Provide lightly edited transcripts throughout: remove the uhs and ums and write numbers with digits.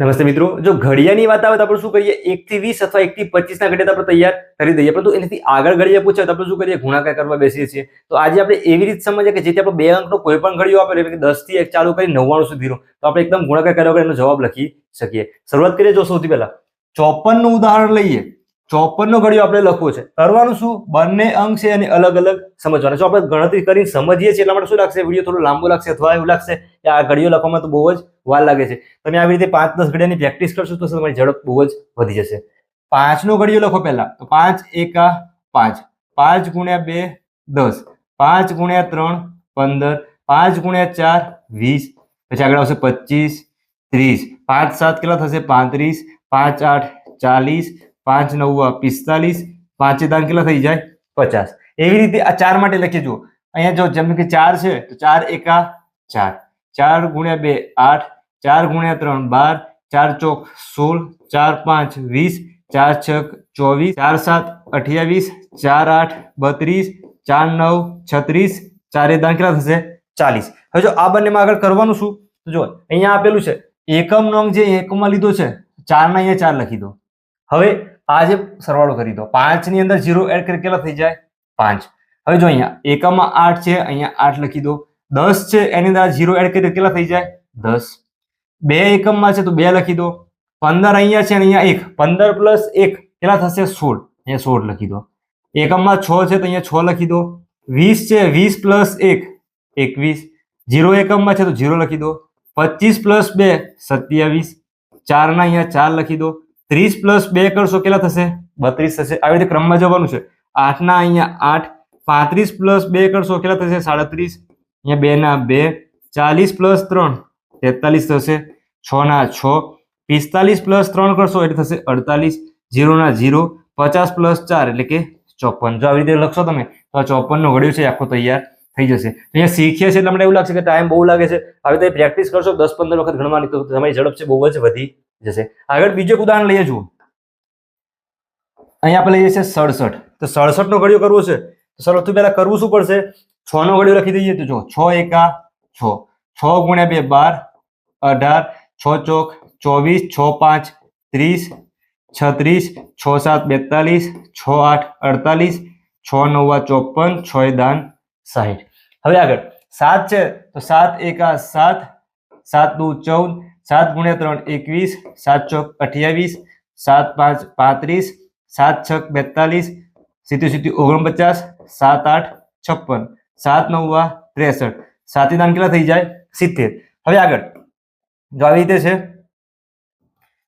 નમસ્તે મિત્રો, જો ઘડિયાની વાત આવે તો આપણે શું કરીએ 1 થી 20 અથવા 1 થી 25 ના ઘડિયા આપણે તૈયાર કરી દઈએ, પરંતુ એનાથી આગળ ઘડિયા પૂછે તો આપણે શું કરીએ, ગુણાકાર કરવા બેસીએ છીએ. તો આજે આપણે એવી રીત સમજીએ કે જેથી આપણે બે અંકનો કોઈ પણ ઘડિયો આપે, એટલે કે 10 થી 1 ચાલુ કરી 99 સુધીનો, તો આપણે એકદમ ગુણાકાર કર્યા વગર એનો જવાબ લખી શકીએ. શરૂઆત કરીએ. જો સૌથી પહેલા 54 નું ઉદાહરણ લઈએ. 54 નો ઘડિયો આપણે લખવો છે. કરવાનું શું, બંને અંક છે અને અલગ અલગ સમજવાના. જો આપણે ગણતરી કરીને સમજીએ છીએ એટલા માટે શું લાગશે, વિડીયો થોડો લાંબો લાગશે અથવા એવું લાગશે કે આ ઘડિયો લખવામાં તો બહુ જ વાર લાગે છે. તમે આવી રીતે 5-10 ઘડિયાની પ્રેક્ટિસ કરશો તો તમારી ઝડપ બહુ જ વધી જશે. 5 નો ઘડિયો લખો પહેલા. તો 5 એકા 5, 5 ગુણ્યા 2 10, 5 ગુણ્યા 3 15, 5 ગુણ્યા 4 20, પછી આગળ આવશે 25 30, 5 7 કેટલા થશે 35, 5 8 40, 5 9 45, 5 દાન કેટલા થઈ જાય 50. એવી રીતે આ 4 માટે લખીએ. જુઓ અહીંયા જો જેમ કે 4 છે તો 4 એકા 4, 4 ગુણ્યા 2 8, 4 ગુણ્યા 3 12, 4 ચોક 16, 4 5 20, 4 6 24, 4 7 28, 4 8 32, 4 9 36, 4 દાન કેટલા થશે 40. હવે જો આ બંનેમાં આગળ કરવાનું શું, તો જો અહીંયા આપેલું છે એકમ નો અંક જે એકમમાં લીધો છે 4 ના અહીંયા 4 લખી દો. હવે આ જે સરવાળો કરી દો, 5 ની અંદર 0 એડ કરી કેટલા થઈ જાય 5. હવે જો અહીંયા એકમમાં 8 છે, અહીંયા 8 લખી દો. 10 છે એની અંદર 0 એડ કરી કેટલા થઈ જાય 10. 2 એકમમાં છે તો 2 લખી દો. 15 અહીંયા છે અને અહીંયા 1, 15 પ્લસ 1 કેટલા થશે 16, અહીંયા 16 લખી દો. એકમમાં 6 છે તો અહીંયા 6 લખી દો. 20 છે, 20 પ્લસ 1 21, 0 એકમમાં છે તો 0 લખી દો. 25 પ્લસ 2 27, 4 ના અહીંયા 4 લખી દો. 30 પ્લસ 2 કરશો કેટલા થશે 32 થશે. આવી રીતે ક્રમમાં જવાનું છે. 8 ના અહીંયા 8, 35 પ્લસ 2 કરશો કેટલા થશે 37, અહીંયા 2 ના 2, 40 પ્લસ 3 43 થશે. 6 ના 6, 45 પ્લસ 3 કરશો એટલે થશે 48, 0 ના 0, 50 પ્લસ 4 એટલે કે 54. જો આવી રીતે લખશો તમે તો આ 54 નો ઘડિયો છે આખો તૈયાર થઈ જશે. અહીંયા શીખીએ છીએ એટલે મને એવું લાગશે કે ટાઈમ બહુ લાગે છે. આવી રીતે પ્રેક્ટિસ કરશો 10-15 વખત ગણવાની તો તમારી ઝડપ છે બહુ જ વધી જશે. આગળ બીજું ઉદાહરણ લઈએ. જુઓ અહીંયા આપણે લઈએ છીએ 67. તો 67 નો ઘડિયો કરવો છે તો સૌથી પહેલા કરવું શું પડશે, 6 નો ઘડિયો લખી દઈએ. તો જો 6 એકા 6, 6 ગુણ્યા 2 12, 18, 6 ચોક 24, 6 5 30, 36, 6 7 42, 6 8 48, 6 9 54, 6 દાન 60. હવે આગળ 7 છે તો 7 એકા 7, 7 દુ 14, 7 ગુણ્યા 3 21, 7 ચોક 28, 7 5 35, 7 6 42, 7 7 49, 7 8 56, 7 9 63, 7 દાન કેટલા થઈ જાય 70. હવે આગળ જો આવી રીતે છે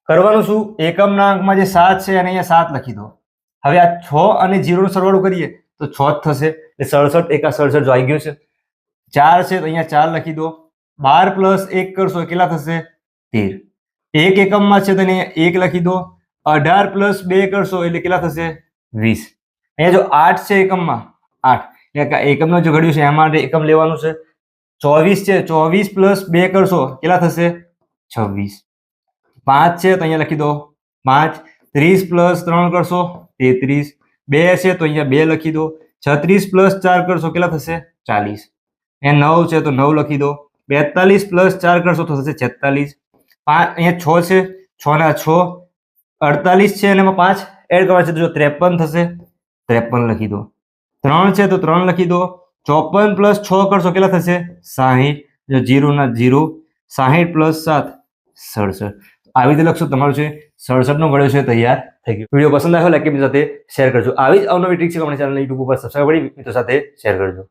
કરવાનું શું, એકમના અંકમાં જે 7 છે અને અહીંયા 7 લખી દો. હવે આ 6 અને 0 નો સરવાળો કરીએ તો 6 જ થશે એટલે 67 એકા 67 જો આવી ગયું છે. 4 છે તો અહીંયા 4 લખી દો. 12 પ્લસ 1 કરશો કેટલા થશે 13. 1 એકમમાં છે તો અહીંયા 1 લખી દો. 18 પ્લસ 2 કરશો એટલે કેટલા થશે 20. અહીંયા જો 8 છે એકમમાં 8 એટલે એકમનો જે ઘડિયો છે એમાં એકમ લેવાનું છે. 24 છે, 24 પ્લસ 2 કરશો કેટલા થશે 26. 5 છે તો અહીંયા લખી દો 5, 30 પ્લસ 3 કરશો 33, 2 છે તો અહીંયા 2 લખી દો. 36 પ્લસ 4 કરશો કેટલા થશે 40. અહીંયા 9 છે તો 9 લખી દો. 42 પ્લસ 4 કરશો તો થશે 46. 5 અહીંયા 6 છે, 6 ના 6, 48 છે અને એમાં 5 એડ કરવા છે તો જો 53 થશે, 53 લખી દો. 3 છે તો 3 લખી દો. 54 પ્લસ 6 કરશો કેટલા થશે 60, જો 0 ના 0, 60 પ્લસ 7 67. આવી રીતે લખશો તમારું છે 67 નો ઘડિયો છે તૈયાર થઈ ગયો. વિડીયો પસંદ આવ્યો લાઈક મિત્રો સાથે શેર કરજો. આવી જ અવનવી ટ્રીક છે આપણી ચેનલ YouTube ઉપર સબસ્ક્રાઇબ કરી મિત્રો સાથે શેર કરજો.